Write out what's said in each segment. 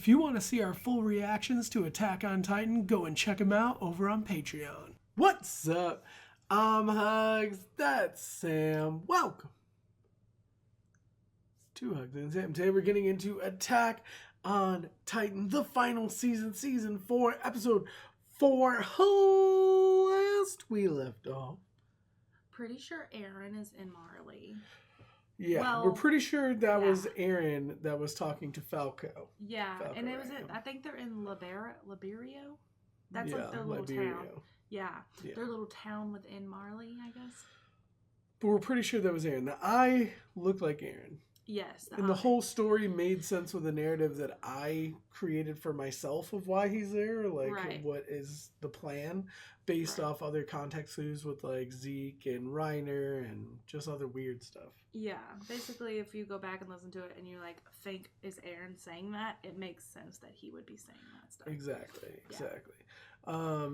If you want to see our full reactions to Attack on Titan, go and check them out over on Patreon. What's up? I'm Hugz. That's Sam. Welcome to HugzNSam. Today we're getting into Attack on Titan, the final season, season 4, episode 4. Last we left off. Pretty sure Eren is in Marley. Yeah, well, we're pretty sure that was Eren that was talking to Falco. Yeah, Falco and it was I think they're in Liberio. That's like their little Liberio. town. Yeah, their little town within Marley, I guess. But we're pretty sure that was Eren. The eye looked like Eren. Yes. And the whole story made sense with the narrative that I created for myself of why he's there. Like, what is the plan based off other context clues with, like, Zeke and Reiner and just other weird stuff. Yeah. Basically, if you go back and listen to it and you, like, think, is Eren saying that? It makes sense that he would be saying that stuff. Exactly.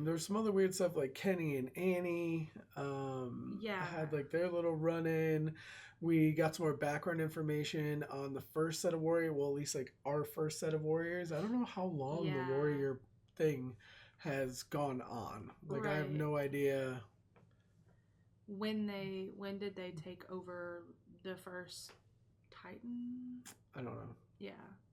There's some other weird stuff like Kenny and Annie. Had, like, their little run-in. We got some more background information on the first set of warriors. Well, at least, like, our first set of warriors. I don't know how long the warrior thing has gone on. Like, I have no idea. When did they take over the first Titan? I don't know. Yeah.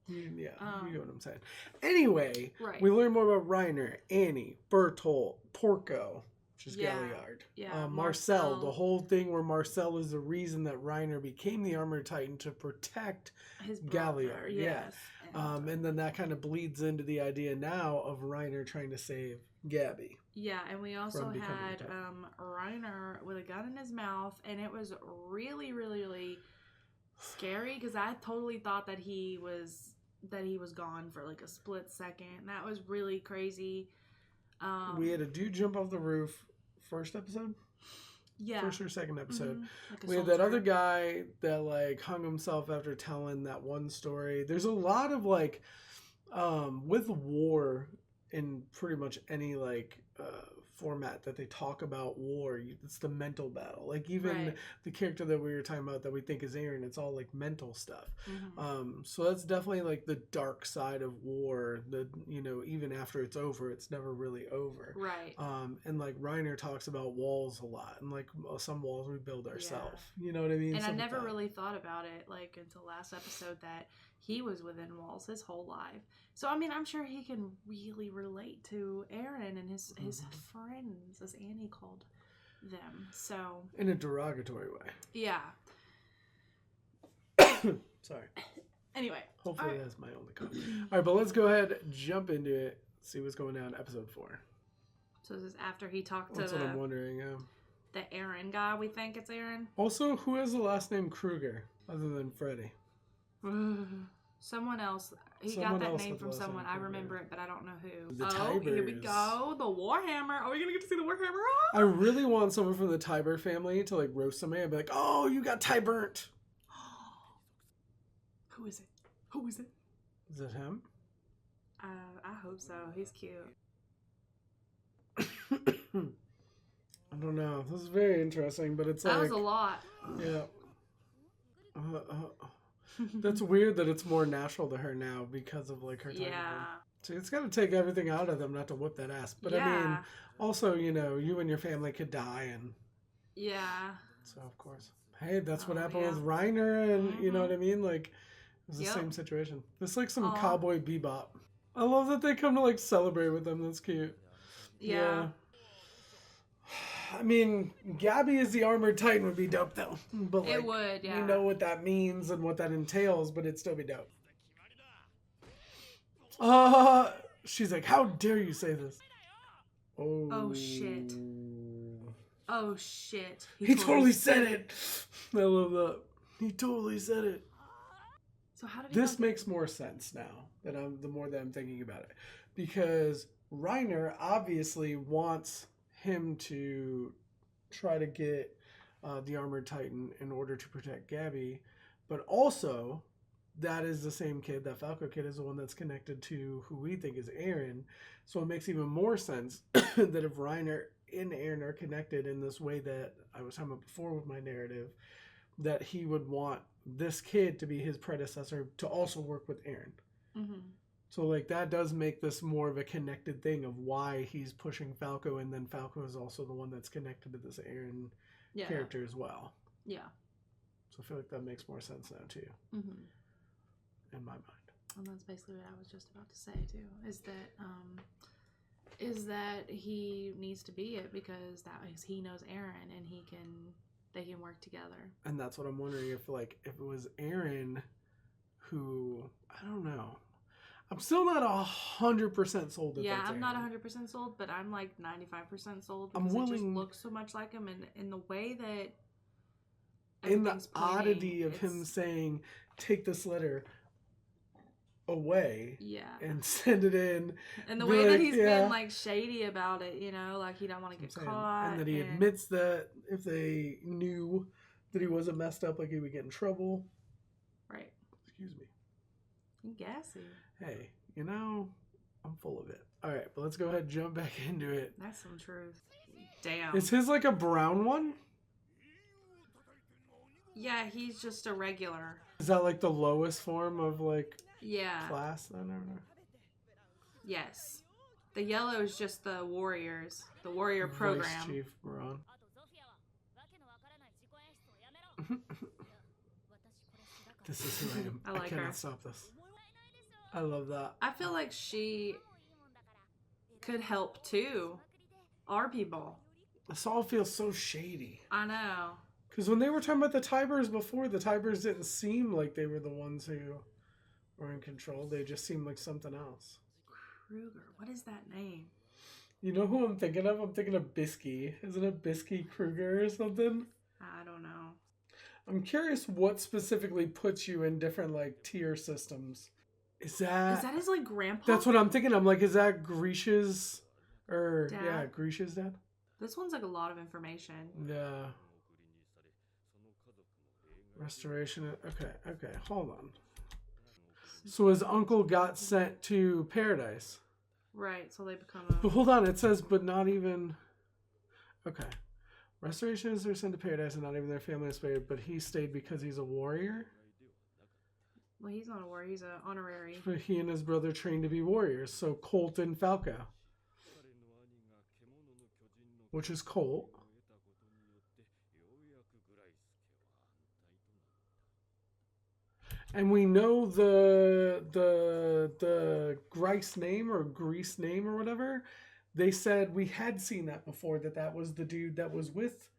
You know what I'm saying. Anyway, we learn more about Reiner, Annie, Bertolt, Porco, which is Galliard. Yeah. Marcel, the whole thing where Marcel is the reason that Reiner became the Armored Titan to protect his brother, Galliard. Yes. And then that kind of bleeds into the idea now of Reiner trying to save Gabby. Yeah, and we also had Reiner with a gun in his mouth, and it was really, really, really scary because I totally thought that he was gone for like a split second. That was really crazy. We had a dude jump off the roof first episode. Yeah. First or second episode. Mm-hmm. Like we had that other guy that like hung himself after telling that one story. There's a lot of like with war in pretty much any like format that they talk about war, it's the mental battle. Like even the character that we were talking about that we think is Eren, it's all like mental stuff. Mm-hmm. So that's definitely like the dark side of war. The even after it's over, it's never really over. Right. And like Reiner talks about walls a lot, and like some walls we build ourselves. You know what I mean? And I never really thought about it like until last episode that he was within walls his whole life. So, I mean, I'm sure he can really relate to Eren and his friends, as Annie called them. So in a derogatory way. Yeah. Sorry. Anyway. Hopefully that's my only comment. All right, but let's go ahead, jump into it, see what's going on in episode 4. So this is after he talked That's what I'm wondering, the Eren guy, we think it's Eren. Also, who has the last name Kruger, other than Freddy? Someone else. He got that name from someone. I remember it, but I don't know who. The Tyburs. Here we go. The Warhammer. Are we going to get to see the Warhammer? I really want someone from the Tybur family to like roast somebody. I'd be like, oh, you got Tyburnt. Who is it? Who is it? Is it him? I hope so. He's cute. I don't know. This is very interesting, but it's that was a lot. Yeah. That's weird that it's more natural to her now because of like her time. Yeah. So it's got to take everything out of them not to whip that ass. But I mean, also, you and your family could die. And yeah. So, of course. Hey, that's what happened with Reiner and, you know what I mean? Like, it was the same situation. It's like some cowboy bebop. I love that they come to like celebrate with them. That's cute. Yeah. I mean, Gabby as the Armored Titan would be dope, though. But like, it would, yeah. You know what that means and what that entails, but it'd still be dope. She's like, how dare you say this? Oh, shit. Oh, shit. He totally said it. I love that. He totally said it. So how did this makes more sense now the more that I'm thinking about it. Because Reiner obviously wants him to try to get the Armored Titan in order to protect Gabby, but also that is the same kid, that Falco kid is the one that's connected to who we think is Eren, so it makes even more sense that if Reiner and Eren are connected in this way that I was talking about before with my narrative, that he would want this kid to be his predecessor to also work with Eren. So, like, that does make this more of a connected thing of why he's pushing Falco, and then Falco is also the one that's connected to this Eren character as well. Yeah. So I feel like that makes more sense now, too. Mm-hmm. In my mind. And that's basically what I was just about to say, too, is that he needs to be it because he knows Eren and they can work together. And that's what I'm wondering if it was Eren who, I don't know. I'm still not 100% sold. Yeah, I'm Eren. not 100% sold, but I'm like 95% sold because it just looks so much like him, and in the way that in the oddity of him saying, "Take this letter away, and send it in," and the way that he's been like shady about it, you know, like he don't want to get caught, and that he admits that if they knew that he wasn't messed up, like he would get in trouble. Right. Excuse me. I'm gassy. Hey, you know, I'm full of it. All right, but let's go ahead and jump back into it. That's some truth. Damn. Is his like a brown one? Yeah, he's just a regular. Is that like the lowest form of like class then? Or no? Yes. The yellow is just the warriors, the warrior program. Vice Chief Baron. This is who I am. I cannot stop this. I love that. I feel like she could help too. Our people. This all feels so shady. I know. Because when they were talking about the Tyburs before, the Tyburs didn't seem like they were the ones who were in control. They just seemed like something else. Kruger. What is that name? You know who I'm thinking of? I'm thinking of Bisky. Isn't it Bisky Kruger or something? I don't know. I'm curious what specifically puts you in different like tier systems. Is that his like grandpa? That's what I'm thinking. I'm like, is that Grisha's dad? Yeah, Grisha's dad? This one's like a lot of information. Yeah. Restoration. Okay, hold on. So his uncle got sent to paradise. Right, so they become But hold on, it says, but not even... Okay. Restorationists are sent to paradise and not even their family is spared, but he stayed because he's a warrior? Well, he's not a warrior, he's an honorary. But he and his brother trained to be warriors, so Colt and Falco. Which is Colt. And we know the Grice name or Grease name or whatever. They said we had seen that before, that was the dude that was with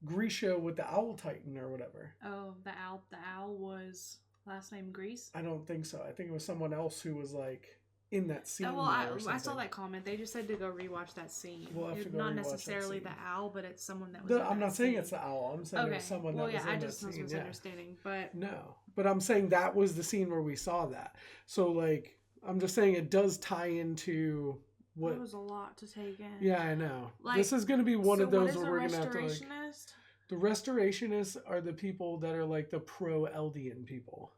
Grisha with the Owl Titan or whatever. Oh, the owl was last name Grease? I don't think so. I think it was someone else who was like in that scene. Oh, well, I saw that comment. They just said to go rewatch that scene. We'll have to go not rewatch necessarily that scene. the owl, but it's someone that was. I'm not saying it's the owl. I'm saying it was someone that was in that scene. I just was misunderstanding, but no. But I'm saying that was the scene where we saw that. So like, I'm just saying it does tie into what. It was a lot to take in. Yeah, I know. Like, this is going to be one of those where we're going to have to like. Restorationist? The restorationists are the people that are like the pro Eldian people.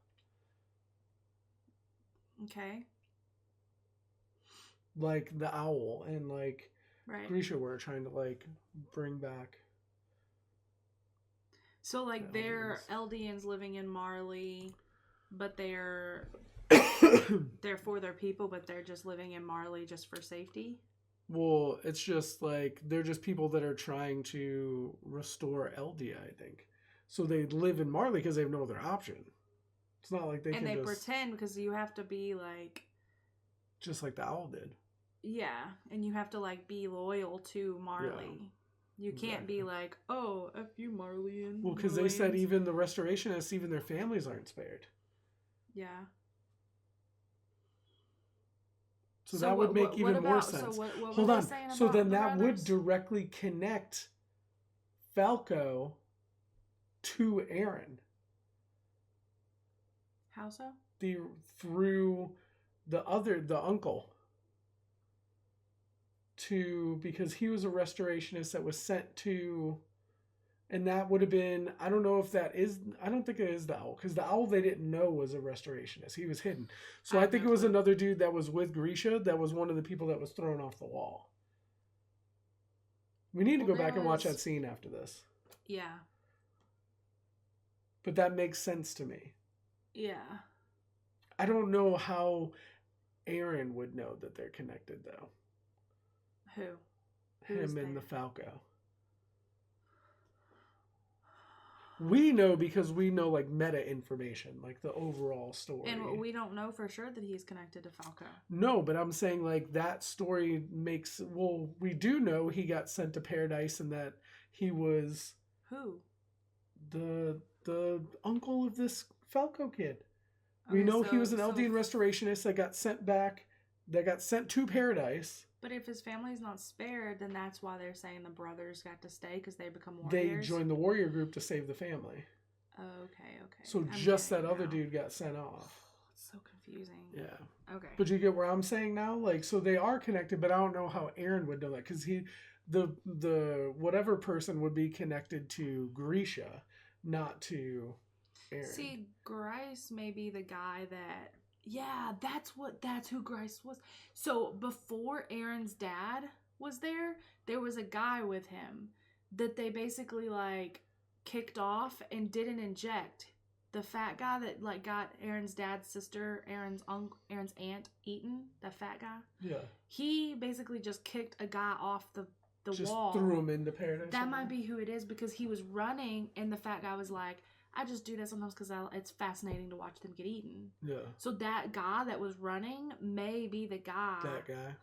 Okay. Like the owl and like Grisha were trying to like bring back. So like they're Eldians living in Marley, but they're for their people, but they're just living in Marley just for safety. Well, it's just like they're just people that are trying to restore Eldia, I think. So they live in Marley because they have no other option. It's not like they can just... pretend because you have to be like... Just like the owl did. Yeah, and you have to like be loyal to Marley. Yeah, you can't be like, oh, F you Marley and... Well, because they said even the restorationists, even their families aren't spared. Yeah. So that would make even more sense. So Hold on. So then that would directly connect Falco to Eren. How so? Through the uncle. Because he was a restorationist that was sent to, and that would have been, I don't know if that is, I don't think it is the owl, because the owl they didn't know was a restorationist. He was hidden. So I think it was another dude that was with Grisha that was one of the people that was thrown off the wall. We need to go back and watch that scene after this. Yeah. But that makes sense to me. Yeah. I don't know how Eren would know that they're connected, though. Who? Him and the Falco. We know because we know, like, meta information, like the overall story. And we don't know for sure that he's connected to Falco. No, but I'm saying, like, that story makes... Well, we do know he got sent to paradise and that he was... Who? The uncle of this Falco kid. Okay, we know he was an Eldian restorationist that got sent to paradise. But if his family's not spared, then that's why they're saying the brothers got to stay, because they become warriors. They joined the warrior group to save the family. Okay. So just that other dude got sent off. It's so confusing. Yeah. Okay. But you get where I'm saying now? Like, so they are connected, but I don't know how Eren would know that, because the whatever person would be connected to Grisha, not to Eren. See, Grice may be the guy that... Yeah, that's who Grice was. So before Eren's dad was there was a guy with him that they basically like kicked off and didn't inject. The fat guy that like got Eren's dad's sister, Eren's aunt eaten, that fat guy. Yeah. He basically just kicked a guy off the wall. Just threw him into paradise. That might be who it is, because he was running and the fat guy was like, I just do that sometimes because it's fascinating to watch them get eaten. Yeah. So that guy that was running may be the guy. That guy.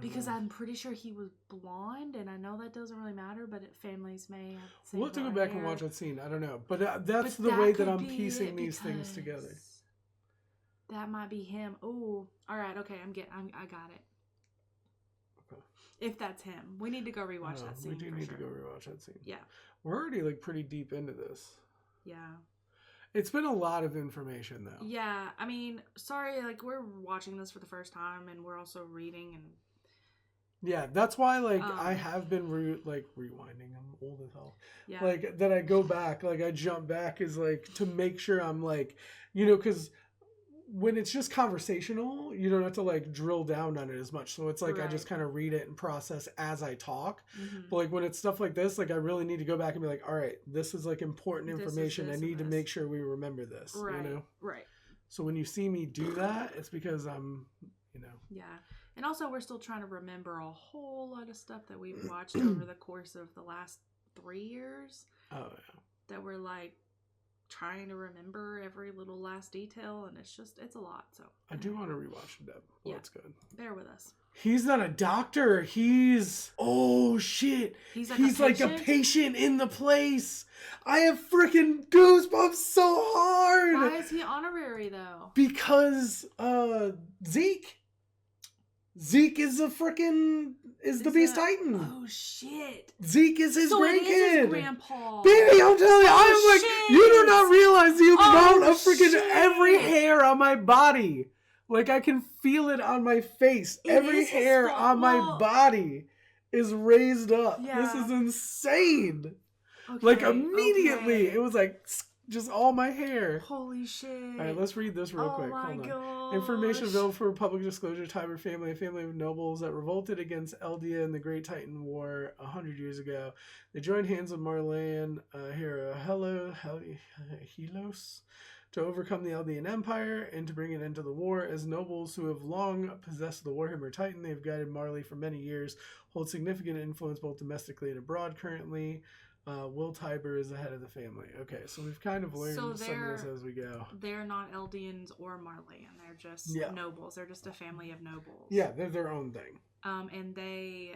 Because I'm pretty sure he was blonde, and I know that doesn't really matter, but families may have the same We'll have to go back and watch that scene. I don't know. But that's the way that I'm piecing these things together. That might be him. Oh, all right. Okay, I got it. Okay. If that's him, we need to go rewatch that scene. We do need to go rewatch that scene. Yeah. We're already like pretty deep into this. Yeah. It's been a lot of information though. Yeah. I mean, sorry, like we're watching this for the first time and we're also reading and... Yeah, that's why like I have been rewinding. I'm old as hell. Yeah. Like that I go back, like I jump back is like to make sure I'm like, you know, because when it's just conversational, you don't have to like drill down on it as much. So it's like I just kind of read it and process as I talk. Mm-hmm. But like when it's stuff like this, like I really need to go back and be like, all right, this is like important information. I need to make sure we remember this. Right. You know? Right. So when you see me do that, it's because I'm, you know. Yeah. And also we're still trying to remember a whole lot of stuff that we've watched over the course of the last 3 years. Oh yeah. That we're like trying to remember every little last detail, and it's a lot. So I do want to rewatch it. Well, that's good. Bear with us. He's not a doctor. He's shit. He's like a patient in the place. I have freaking goosebumps so hard. Why is he honorary though? Because Zeke is the Beast Titan. Oh shit! Zeke is his grandkid. It is his grandpa. Baby, I'm telling you, I'm like, you do not realize the amount of freaking every hair on my body. Like I can feel it on my face. Every hair on my body is raised up. Yeah. This is insane. Okay, like immediately, it was like just all my hair. Holy shit. All right, let's read this real quick. Hold on. Gosh. Information available for public disclosure. Tybur family, a family of nobles that revolted against Eldian in the Great Titan War 100 years ago. They joined hands with Marleyan, hero Helos, to overcome the Eldian Empire and to bring an end to the war. As nobles who have long possessed the Warhammer Titan, they have guided Marley for many years, hold significant influence both domestically and abroad currently. Will Tybur is the head of the family. Okay, so we've kind of learned some of this as we go. They're not Eldians or Marleyan. They're just nobles. They're just a family of nobles. Yeah, they're their own thing. And they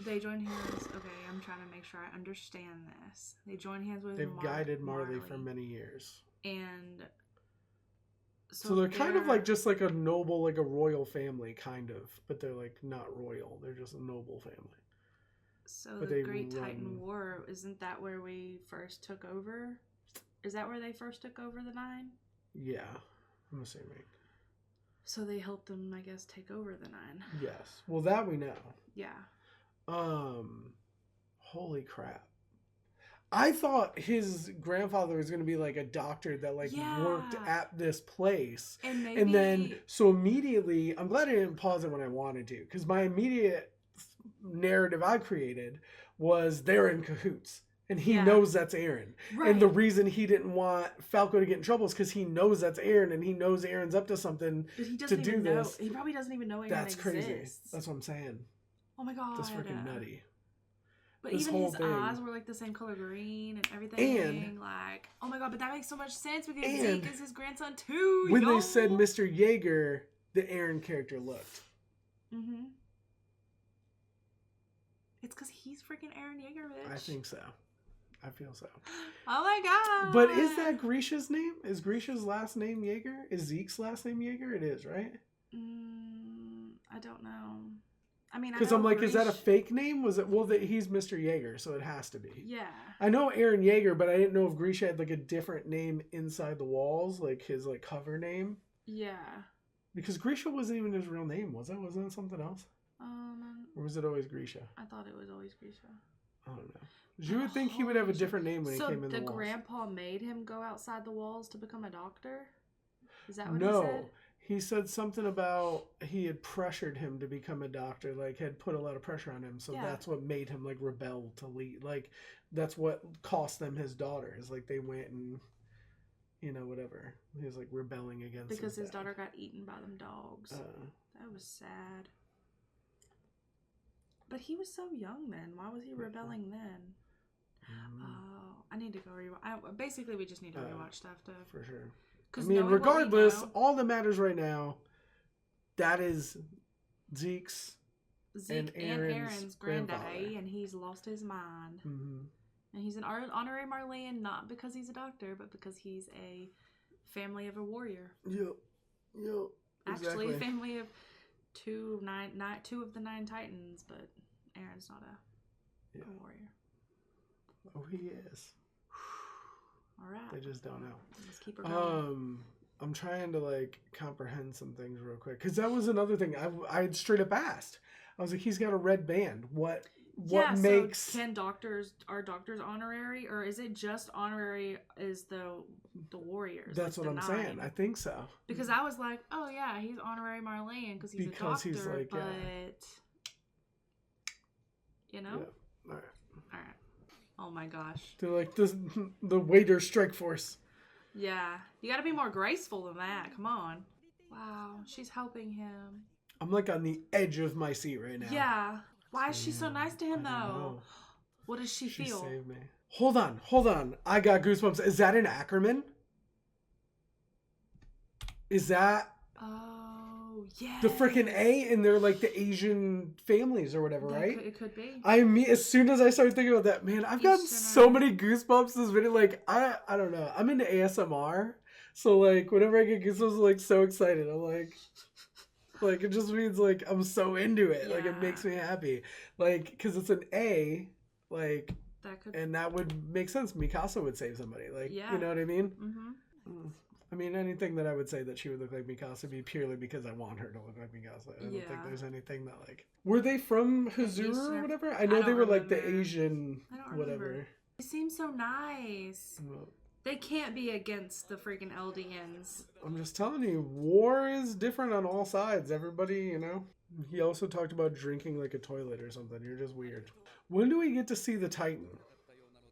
join hands. Okay, I'm trying to make sure I understand this. They join hands with They've guided Marley for many years. And so they're kind of like just like a noble, like a royal family, kind of. But they're like not royal. They're just a noble family. So the Great Titan War, isn't that where we first took over? Is that where they first took over the Nine? Yeah, I'm assuming. So they helped them, I guess, take over the Nine. Yes. Well, that we know. Yeah. Holy crap. I thought his grandfather was going to be like a doctor that like worked at this place. And then, so immediately, I'm glad I didn't pause it when I wanted to, because my immediate narrative I created was they're in cahoots And he knows that's Eren. Right. And the reason he didn't want Falco to get in trouble is because he knows that's Eren, and he knows Eren's up to something to do this. He probably doesn't even know Eren That's crazy. exists. That's what I'm saying. Oh my god. That's freaking nutty. But this even his eyes were like the same color green and everything. And like, oh my god, but that makes so much sense because Zeke is his grandson too. When they said Mr. Jaeger, the Eren character looked. Mm-hmm. It's because he's freaking Eren Jaeger, bitch. I think so. I feel so. Oh my god. But is that Grisha's name? Is Grisha's last name Jaeger? Is Zeke's last name Jaeger? It is, right? I don't know. I mean, because I'm like, is that a fake name? Was it? Well, he's Mr. Jaeger, so it has to be. Yeah. I know Eren Jaeger, but I didn't know if Grisha had like a different name inside the walls, like his like cover name. Yeah. Because Grisha wasn't even his real name, was it? Wasn't it something else? Or was it always Grisha? I thought it was always Grisha. I don't know. You would think he would have a different name when he came in the walls. So the grandpa made him go outside the walls to become a doctor? Is that what he said? No. He said something about he had pressured him to become a doctor, like had put a lot of pressure on him. So that's what made him like rebel to leave. Like that's what cost them his daughter. Is like they went and, you know, whatever. He was like rebelling against because his daughter got eaten by them dogs. That was sad. But he was so young then. Why was he rebelling then? Oh, I need to go rewatch. Basically, we just need to rewatch stuff to for sure. I mean, regardless, all that matters right now, that is Zeke and Eren's granddaddy, and he's lost his mind. Mm-hmm. And he's an honorary Marleyan, not because he's a doctor, but because he's a family of a warrior. Yep. Actually, a family of two of the 9 Titans, but Eren's not a warrior. Oh, he is. All right. They just don't know. Let's keep her going. I'm trying to like comprehend some things real quick because that was another thing I had straight up asked. I was like, he's got a red band. What makes? So are doctors honorary, or is it just honorary as the warriors? That's like what I'm saying. I think so. Because I was like, oh yeah, he's honorary Marleyan because he's a doctor, he's like, but you know, all right. Oh my gosh. They're like the waiter strike force. Yeah. You gotta be more graceful than that. Come on. Wow. She's helping him. I'm like on the edge of my seat right now. Yeah. Why is she so nice to him though? What does she feel? She saved me. Hold on. I got goosebumps. Is that an Ackerman? Is that... Oh, yeah. The freaking A in their like the Asian families or whatever, right? It could be. As soon as I started thinking about that, man, I've gotten so many goosebumps this video. Like I don't know. I'm into ASMR, so like whenever I get goosebumps, I'm like so excited. I'm like it just means like I'm so into it. Yeah. Like it makes me happy. Like because it's an A, like and that would make sense. Mikasa would save somebody. Like you know what I mean? Mm-hmm. I mean, anything that I would say that she would look like Mikasa would be purely because I want her to look like Mikasa. I don't think there's anything that, like... Were they from Huzuru or whatever? I know they were, like, the Asian whatever. They seem so nice. Well, they can't be against the freaking Eldians. I'm just telling you, war is different on all sides. Everybody, you know? He also talked about drinking like a toilet or something. You're just weird. When do we get to see the Titan?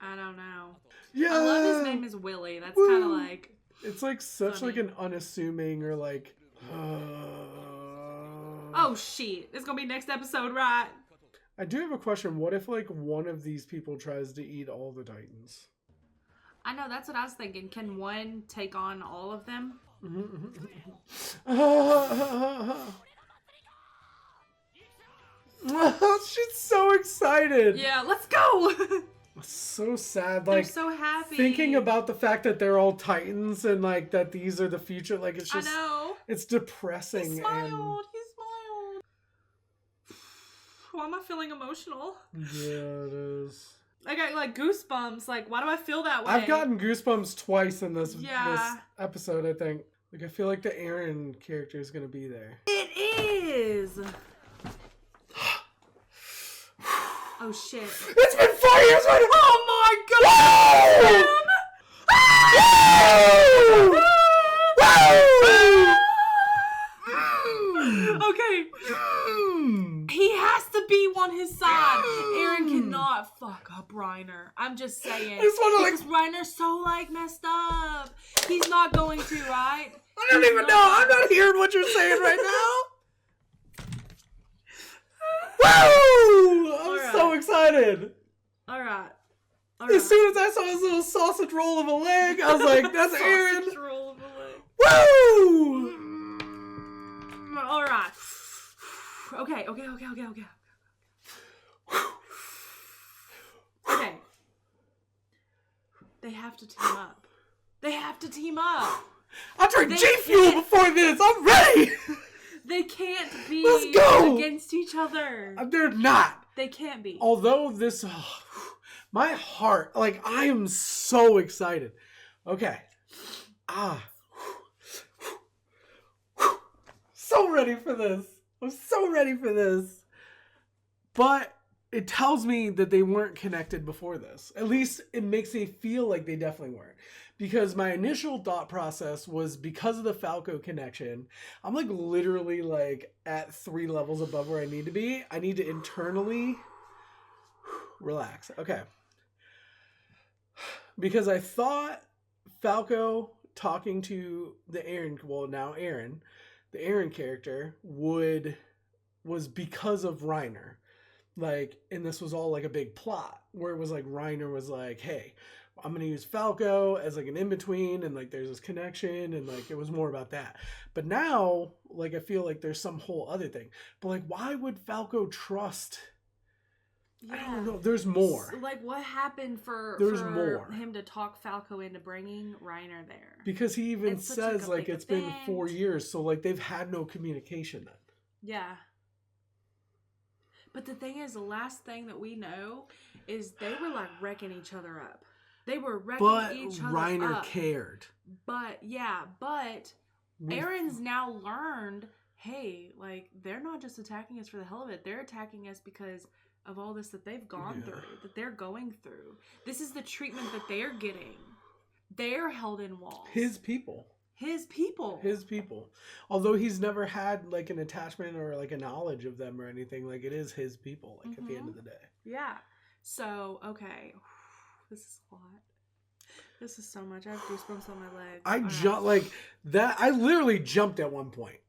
I don't know. Yeah! I love his name is Willie. That's kind of like... It's like such funny. Like an unassuming or like oh shit, it's gonna be next episode, right? I do have a question. What if like one of these people tries to eat all the Titans? I know, that's what I was thinking. Can one take on all of them? She's so excited. Yeah, let's go. It's so sad. They're like so happy. Thinking about the fact that they're all Titans and like that these are the future. Like it's just, I know. It's depressing. He smiled. He smiled. Why am I feeling emotional? Yeah, it is. I got like goosebumps. Like, why do I feel that way? I've gotten goosebumps twice in this episode. I think. Like I feel like the Eren character is gonna be there. It is. Oh shit. It's been 4 years! Oh my god! Okay. He has to be on his side. Eren cannot fuck up Reiner. I'm just saying. Because Reiner's so, like, messed up. He's not going to, right? I don't even know. I'm not hearing what you're saying right now. Woo! I'm so excited. All right. As soon as I saw his little sausage roll of a leg, I was like, that's Eren. Sausage roll of a leg. Woo! All right. Okay. Okay. They have to team up. I drank G Fuel before this. I'm ready. They can't be against each other. They're not. They can't be. Although this, my heart, like, I am so excited. Okay. So ready for this. I'm so ready for this. But it tells me that they weren't connected before this. At least it makes me feel like they definitely weren't. Because my initial thought process was because of the Falco connection, I'm like literally like at 3 levels above where I need to be. I need to internally relax. Okay. Because I thought Falco talking to the Eren, well now Eren, the Eren character was because of Reiner. Like, and this was all like a big plot where it was like Reiner was like, hey, I'm going to use Falco as like an in-between and like there's this connection and like it was more about that. But now, like I feel like there's some whole other thing. But like why would Falco trust? Yeah. I don't know. There's more. So, like what happened for him to talk Falco into bringing Reiner there? Because he even says like it's been 4 years. So like they've had no communication then. Yeah. But the thing is, the last thing that we know is they were like wrecking each other up. They were wrecking each other up. But Reiner cared. But Eren's now learned, hey, like they're not just attacking us for the hell of it. They're attacking us because of all this that they've gone through, that they're going through. This is the treatment that they're getting. They're held in walls. His people. Although he's never had like an attachment or like a knowledge of them or anything, like it is his people, like at the end of the day. Yeah. So, okay. This is a lot. This is so much. I have goosebumps on my legs. I jumped like that. I literally jumped at one point.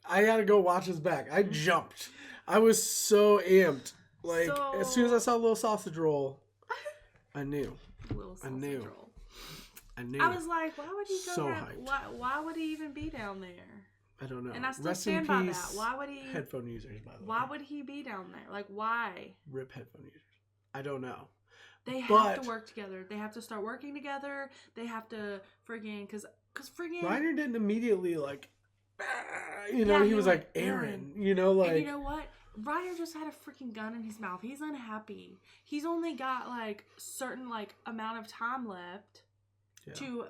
I gotta go watch this back. I jumped. I was so amped. Like as soon as I saw a little sausage roll, I knew. I was like, why would he go so down? Why would he even be down there? I don't know. And I still stand by that. Why would he? Headphone users, by the way. Why would he be down there? Like, why? Rip headphone users. I don't know. They have to work together. They have to start working together. They have to friggin' because friggin' Reiner didn't immediately like, he was like Eren. You know, like. And you know what? Reiner just had a freaking gun in his mouth. He's unhappy. He's only got like certain like amount of time left. To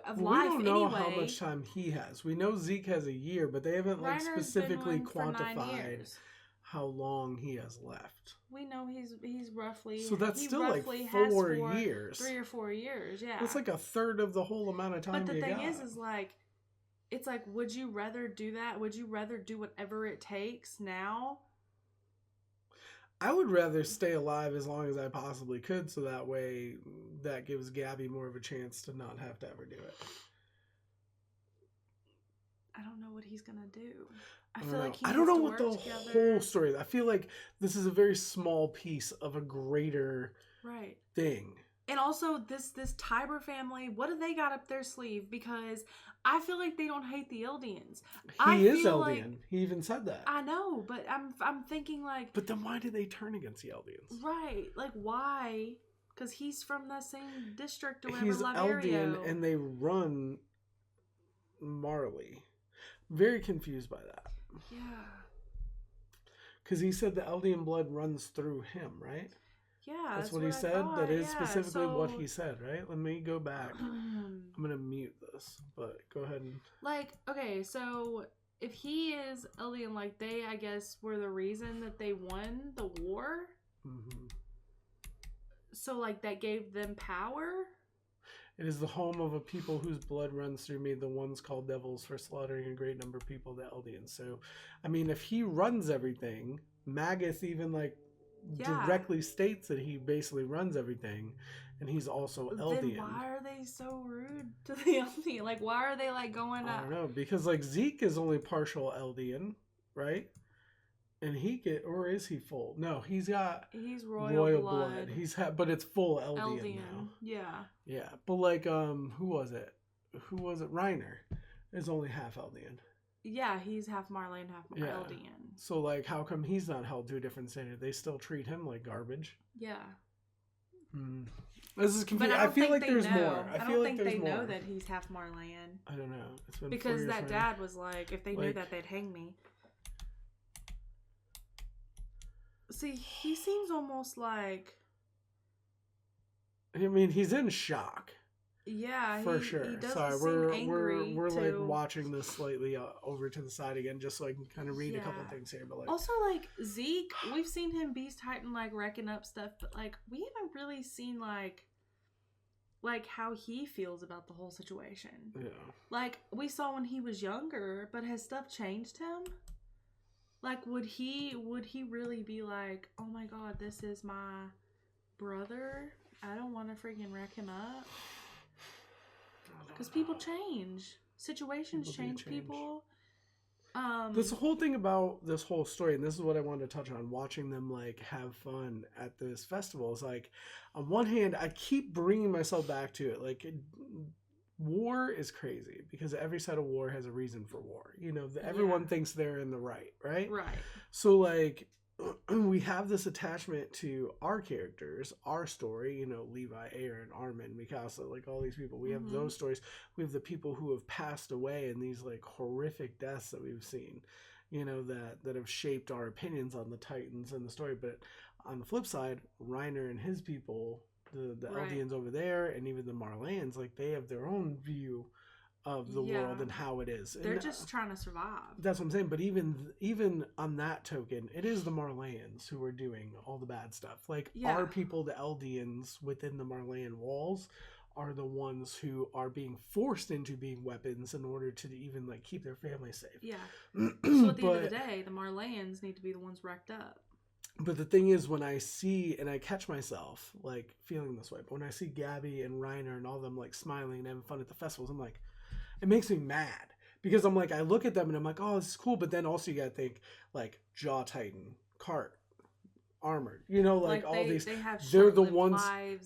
life anyway. We don't know how much time he has. We know Zeke has a year, but they haven't like specifically quantified how long he has left. We know he's roughly so that's still like 4 years, 3 or 4 years. Yeah, it's like a third of the whole amount of time. But the thing is like, it's like, would you rather do that? Would you rather do whatever it takes now? I would rather stay alive as long as I possibly could, so that way that gives Gabby more of a chance to not have to ever do it. I don't know what he's gonna do. I don't know what the whole story is. I feel like this is a very small piece of a greater thing. And also this Tybur family, what do they got up their sleeve? Because I feel like they don't hate the Eldians. He is Eldian. He even said that. I know, but I'm thinking like. But then why did they turn against the Eldians? Right, like why? Because he's from the same district or whatever. He's Eldian, and they run Marley. Very confused by that. Yeah. Because he said the Eldian blood runs through him, right? Yeah, that's what he said. That is specifically what he said, right? Let me go back. I'm gonna mute this, but go ahead and okay. So if he is Eldian, like they, I guess, were the reason that they won the war. Mm-hmm. So like that gave them power. It is the home of a people whose blood runs through me, the ones called devils, for slaughtering a great number of people, the Eldians. So, I mean, if he runs everything, Magus even like directly states that he basically runs everything, and he's also Eldian. Then why are they so rude to the Eldian? Like, why are they like going up? I don't know, because like Zeke is only partial Eldian, right? And or is he full? No, he's royal blood. But it's full Eldian now. Yeah. But like, who was it? Reiner is only half Eldian. Yeah, he's half Marley and half Eldian. So like, how come he's not held to a different standard? They still treat him like garbage. Yeah. This is confusing. I feel like there's more. I don't think they know that he's half Marleyan. I don't know. It's been because that dad was like, if they knew that, they'd hang me. See, he seems almost like... I mean, he's in shock. Yeah, for sure. He doesn't seem angry. We're like watching this slightly over to the side again, just so I can kind of read a couple things here. But like, also, like Zeke, we've seen him Beast Titan like wrecking up stuff, but like we haven't really seen like how he feels about the whole situation. Yeah. Like we saw when he was younger, but has stuff changed him? Like, would he really be like, oh my god, this is my brother? I don't want to freaking wreck him up. Because people change. Situations change people. This whole thing about this whole story, and this is what I wanted to touch on, watching them like have fun at this festival, is like, on one hand, I keep bringing myself back to it. Like, war is crazy because every side of war has a reason for war. You know, everyone thinks they're in the right? Right. So like, we have this attachment to our characters, our story, you know, Levi, Eren, Armin, Mikasa, like all these people. We have those stories. We have the people who have passed away and these like horrific deaths that we've seen, you know, that have shaped our opinions on the Titans and the story. But on the flip side, Reiner and his people, the Eldians over there, and even the Marleyans, like they have their own view of the world and how it is. They're just trying to survive. That's what I'm saying. But even on that token, it is the Marleyans who are doing all the bad stuff. Like our people, the Eldians within the Marleyan walls, are the ones who are being forced into being weapons in order to even like keep their family safe. Yeah. So at the end of the day, the Marleyans need to be the ones wrecked up. But the thing is, when I see, and I catch myself like feeling this way, but when I see Gabby and Reiner and all them like smiling and having fun at the festivals, I'm like, it makes me mad because I'm like, I look at them and I'm like, oh, this is cool. But then also you got to think like Jaw Titan, Cart, Armored, you know, like all these, they're the ones,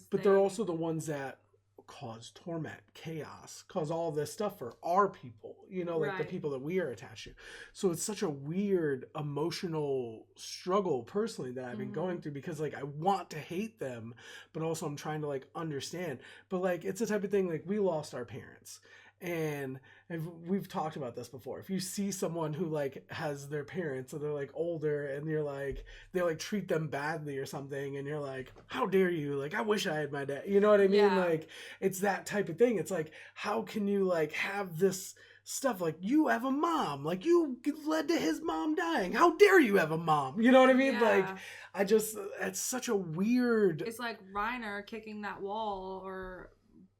but they're also the ones that cause torment, chaos, cause all this stuff for our people, you know, like the people that we are attached to. So it's such a weird emotional struggle personally that I've been going through because like I want to hate them, but also I'm trying to like understand. But like it's the type of thing like we lost our parents. And we've talked about this before. If you see someone who like has their parents and they're like older and you're like, they like treat them badly or something, and you're like, how dare you? Like, I wish I had my dad. You know what I mean? Yeah. Like, it's that type of thing. It's like, how can you like have this stuff like you have a mom? Like, you led to his mom dying. How dare you have a mom? You know what I mean? Yeah. Like, it's such a weird. It's like Reiner kicking that wall, or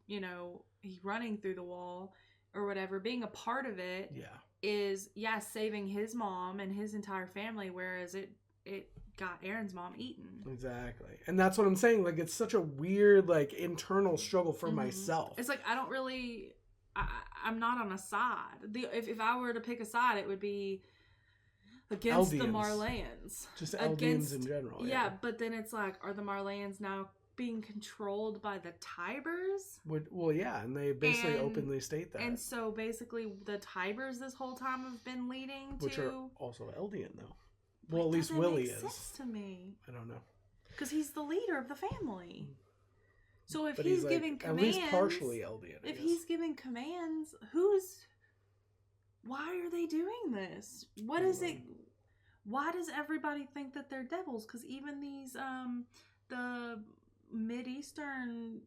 you know, he running through the wall or whatever, being a part of it is saving his mom and his entire family, whereas it got Eren's mom eaten. Exactly. And that's what I'm saying, like it's such a weird like internal struggle for myself. It's like I don't really I'm not on a side. If I were to pick a side, it would be against Eldians. The Marleyans. Just Eldians in general. Yeah, but then it's like, are the Marleyans now being controlled by the Tyburs? Well, yeah, and they basically openly state that. And so basically the Tyburs this whole time have been leading to... Which are also Eldian, though. Well, at least Willie is. Sense to me. I don't know. Because he's the leader of the family. So if he's giving commands... At least partially Eldian, I guess. He's giving commands, why are they doing this? What is it... Why does everybody think that they're devils? Because even these, the Mid-Eastern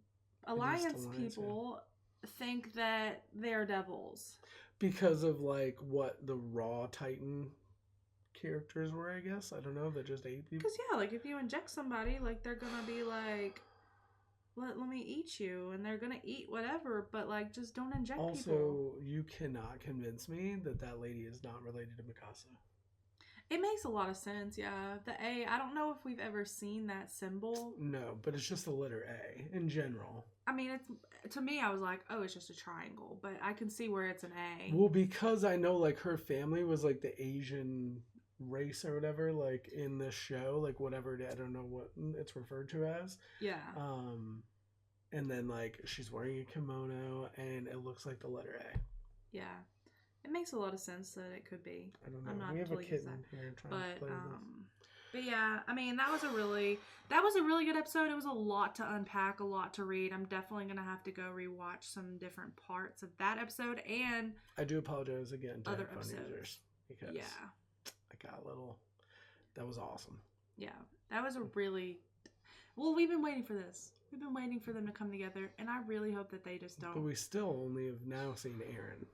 Alliance people think that they're devils. Because of, like, what the raw Titan characters were, I guess? I don't know, that just ate people? Because, yeah, like, if you inject somebody, like, they're gonna be, like, let me eat you, and they're gonna eat whatever, but like just don't inject also, people. you cannot convince me that lady is not related to Mikasa. It makes a lot of sense, yeah. The A, I don't know if we've ever seen that symbol. No, but it's just the letter A in general. I mean, it's, to me, I was like, oh, it's just a triangle, but I can see where it's an A. Well, because I know like her family was like the Asian race or whatever, like in this show, like whatever, I don't know what it's referred to as. Yeah. And then like she's wearing a kimono and it looks like the letter A. Yeah. It makes a lot of sense that it could be. I don't know. I'm not We have totally a kitten here trying to play this. But yeah, I mean that was a really good episode. It was a lot to unpack, a lot to read. I'm definitely gonna have to go rewatch some different parts of that episode and I do apologize again to other headphone episodes users because I got a little. That was awesome. Yeah, that was a really. Well, we've been waiting for this. We've been waiting for them to come together, and I really hope that they just don't. But we still only have now seen Eren.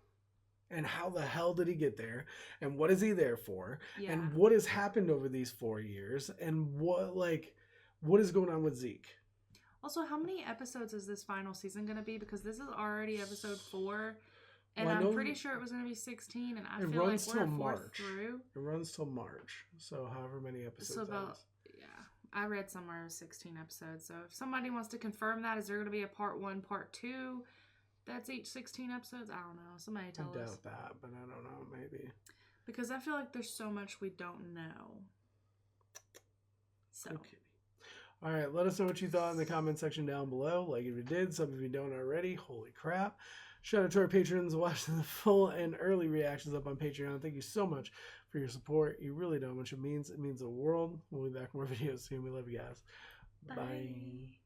And how the hell did he get there? And what is he there for? Yeah. And what has happened over these 4 years? And what is going on with Zeke? Also, how many episodes is this final season going to be? Because this is already episode 4. And I'm pretty sure it was going to be 16. And I feel like we're fourth through. It runs till March. So however many episodes I read somewhere 16 episodes. So if somebody wants to confirm that, is there going to be a part 1, part 2? That's each 16 episodes? I don't know. Somebody tell us. I doubt that, but I don't know. Maybe. Because I feel like there's so much we don't know. So. Okay. All right. Let us know what you thought in the comment section down below. Like if you did. Some of you don't already. Holy crap. Shout out to our patrons watching the full and early reactions up on Patreon. Thank you so much for your support. You really don't know what it means. It means the world. We'll be back with more videos soon. We love you guys. Bye.